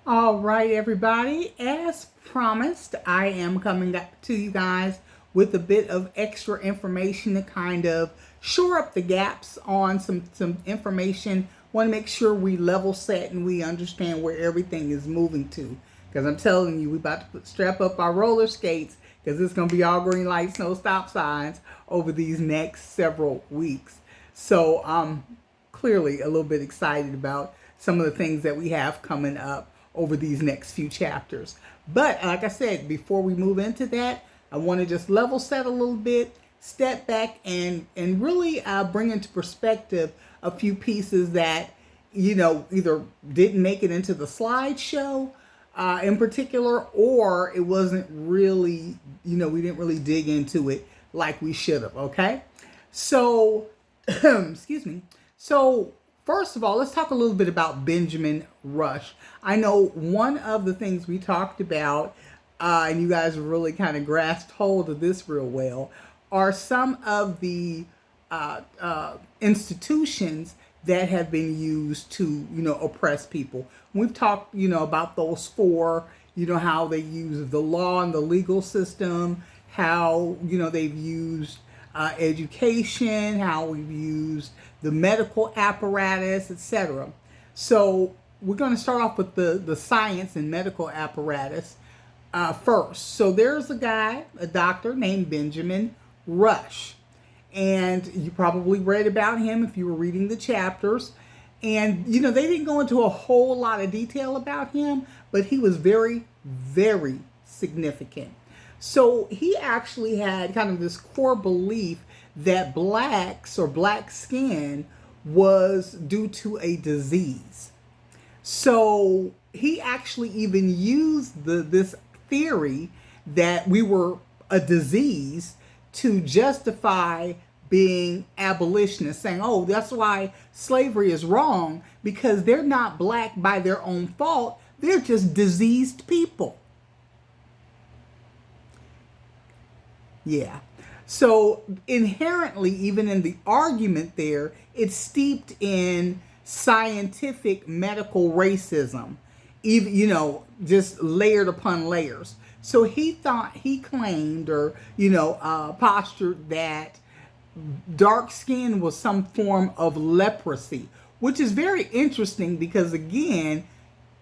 All right, everybody. As promised, I am coming back to you guys with a bit of extra information to kind of shore up the gaps on some information. Want to make sure we level set and we understand where everything is moving to. Because I'm telling you, we about to strap up our roller skates because it's going to be all green lights, no stop signs over these next several weeks. So I'm clearly a little bit excited about some of the things that we have coming up over these next few chapters. But like I said, before we move into that, I want to just level set a little bit, step back, and really bring into perspective a few pieces that either didn't make it into the slideshow in particular, or it wasn't really we didn't really dig into it like we should have. Okay, so excuse me. So first of all, let's talk a little bit about Benjamin Rush. I know one of the things we talked about, and you guys really kind of grasped hold of this real well, are some of the institutions that have been used to, oppress people. We've talked, about those four, how they use the law and the legal system, how, they've used education, how we've used the medical apparatus, etc. So we're going to start off with the science and medical apparatus first. So there's a doctor named Benjamin Rush. And you probably read about him if you were reading the chapters. And, they didn't go into a whole lot of detail about him, but he was very, very significant. So he actually had kind of this core belief that blacks or black skin was due to a disease. So he actually even used this theory that we were a disease to justify being abolitionists, saying, oh, that's why slavery is wrong, because they're not black by their own fault. They're just diseased people. Yeah. So inherently, even in the argument there, it's steeped in scientific medical racism, even, just layered upon layers. So he claimed or, postured that dark skin was some form of leprosy, which is very interesting because, again,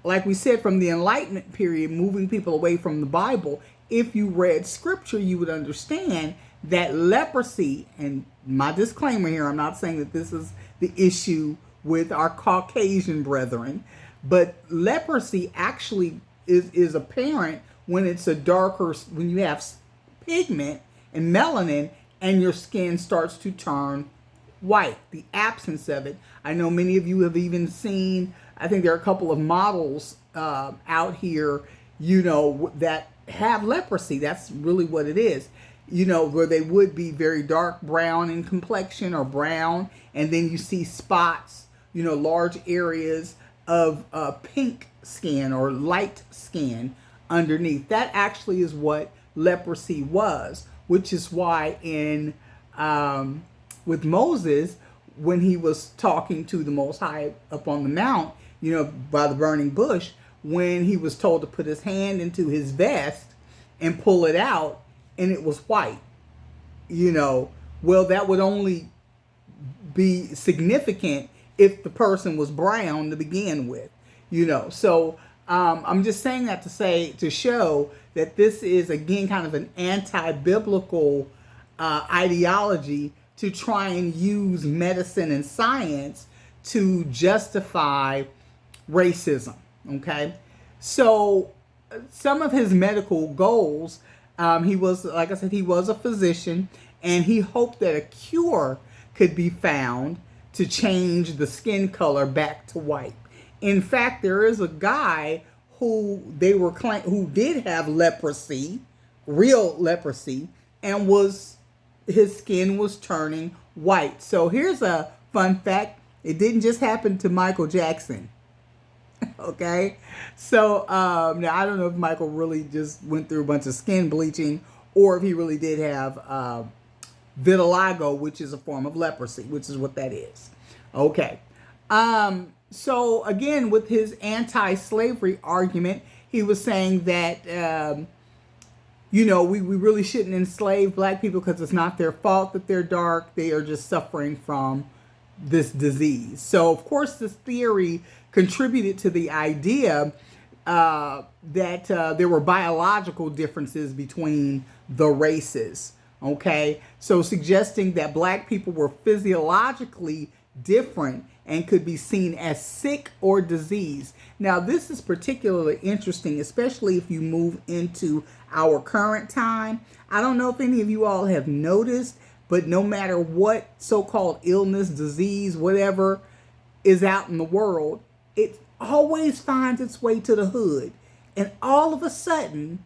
like we said, from the Enlightenment period, moving people away from the Bible, if you read scripture, you would understand that leprosy, and my disclaimer here, I'm not saying that this is the issue with our Caucasian brethren, but leprosy actually is apparent when it's when you have pigment and melanin and your skin starts to turn white, the absence of it. I know many of you have even seen, I think there are a couple of models out here, that have leprosy. That's really what it is. Where they would be very dark brown in complexion or brown, and then you see spots, large areas of pink skin or light skin underneath. That actually is what leprosy was, which is why with Moses, when he was talking to the Most High up on the mount, by the burning bush, when he was told to put his hand into his vest and pull it out, and it was white, well, that would only be significant if the person was brown to begin with, So I'm just saying that to show that this is, again, kind of an anti-biblical ideology to try and use medicine and science to justify racism. Okay, so some of his medical goals, he was, like I said, he was a physician, and he hoped that a cure could be found to change the skin color back to white. In fact, there is a guy who who did have leprosy, real leprosy, and his skin was turning white. So here's a fun fact: it didn't just happen to Michael Jackson. Okay, so now I don't know if Michael really just went through a bunch of skin bleaching, or if he really did have vitiligo, which is a form of leprosy, which is what that is. Okay, So again, with his anti-slavery argument, he was saying that we really shouldn't enslave black people because it's not their fault that they're dark. They are just suffering from this disease. So of course, this theory contributed to the idea that there were biological differences between the races. Okay, so suggesting that black people were physiologically different and could be seen as sick or diseased. Now, this is particularly interesting, especially if you move into our current time. I don't know if any of you all have noticed, but no matter what so-called illness, disease, whatever is out in the world, it always finds its way to the hood. And all of a sudden,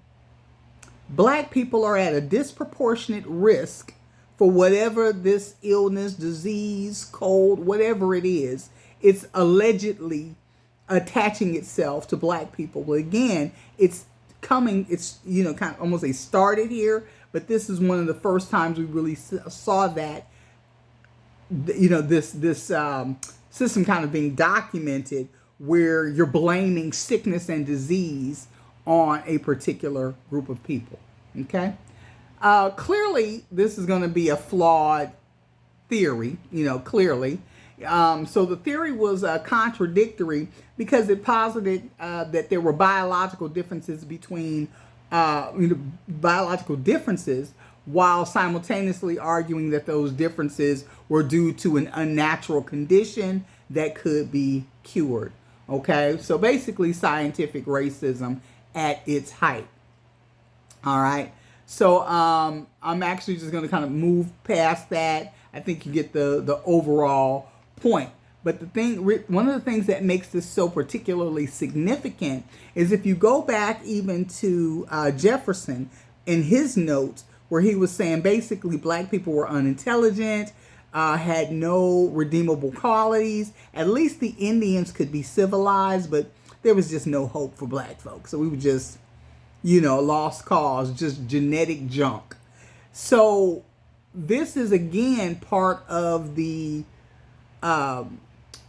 black people are at a disproportionate risk for whatever this illness, disease, cold, whatever it is. It's allegedly attaching itself to black people. But again, it's kind of almost they started here, but this is one of the first times we really saw that, this system kind of being documented where you're blaming sickness and disease on a particular group of people. Okay? Clearly, this is going to be a flawed theory, clearly. So the theory was contradictory because it posited that there were biological differences between, biological differences, while simultaneously arguing that those differences were due to an unnatural condition that could be cured. Okay, so basically scientific racism at its height. All right. So I'm actually just going to kind of move past that. I think you get the overall point. But one of the things that makes this so particularly significant is if you go back even to Jefferson in his notes, where he was saying basically black people were unintelligent, had no redeemable qualities. At least the Indians could be civilized, but there was just no hope for black folks. So we were just, lost cause, just genetic junk. So this is again part of the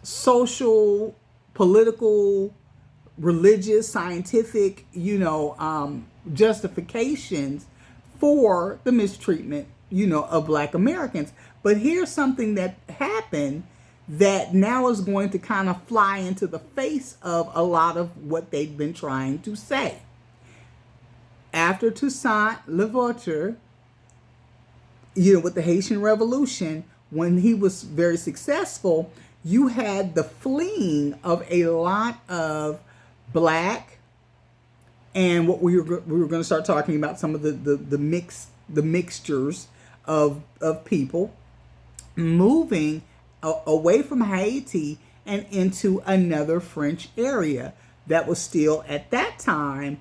social, political, religious, scientific, justifications for the mistreatment, of black Americans. But here's something that happened that now is going to kind of fly into the face of a lot of what they've been trying to say. After Toussaint Louverture, with the Haitian Revolution, when he was very successful, you had the fleeing of a lot of black, and what we were going to start talking about some of the mixtures of people moving away from Haiti and into another French area that was still at that time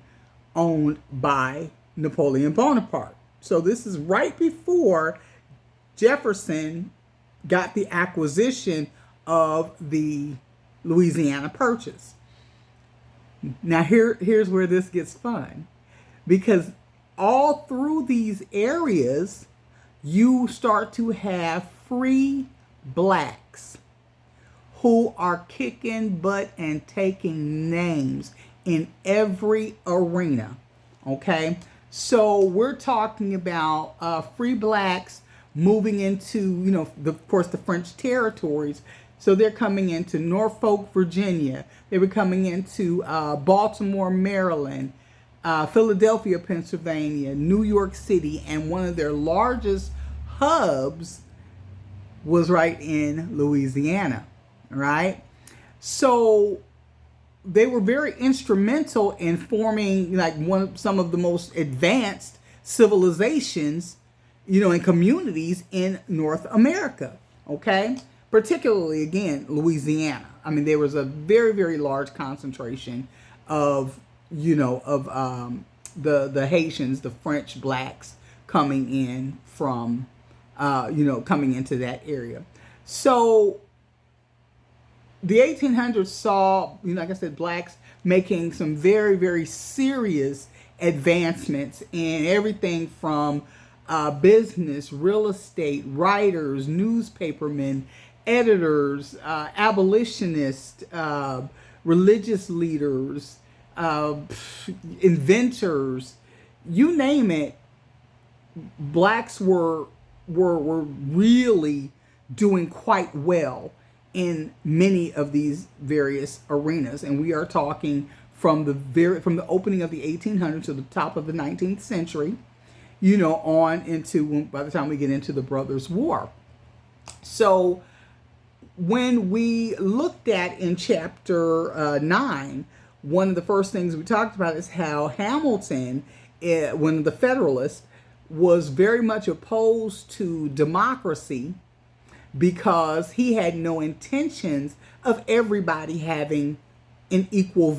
owned by Napoleon Bonaparte. So this is right before Jefferson got the acquisition of the Louisiana Purchase. Now here's where this gets fun, because all through these areas, you start to have free blacks who are kicking butt and taking names in every arena. Okay, so we're talking about free blacks moving into, of course, the French territories. So they're coming into Norfolk, Virginia. They were coming into Baltimore, Maryland, Philadelphia, Pennsylvania, New York City, and one of their largest hubs was right in Louisiana, right? So they were very instrumental in forming some of the most advanced civilizations, and communities in North America, okay? Particularly, again, Louisiana. I mean, there was a very, very large concentration of, the Haitians, the French blacks coming in from, coming into that area. So the 1800s saw, like I said, blacks making some very, very serious advancements in everything from business, real estate, writers, newspapermen, editors, abolitionists, religious leaders, inventors, you name it. Blacks were really doing quite well in many of these various arenas, and we are talking from the opening of the 1800s to the top of the 19th century, on into by the time we get into the Brothers' War. So when we looked at in chapter 9, one of the first things we talked about is how Hamilton, one of the Federalists, was very much opposed to democracy because he had no intentions of everybody having an equal vote.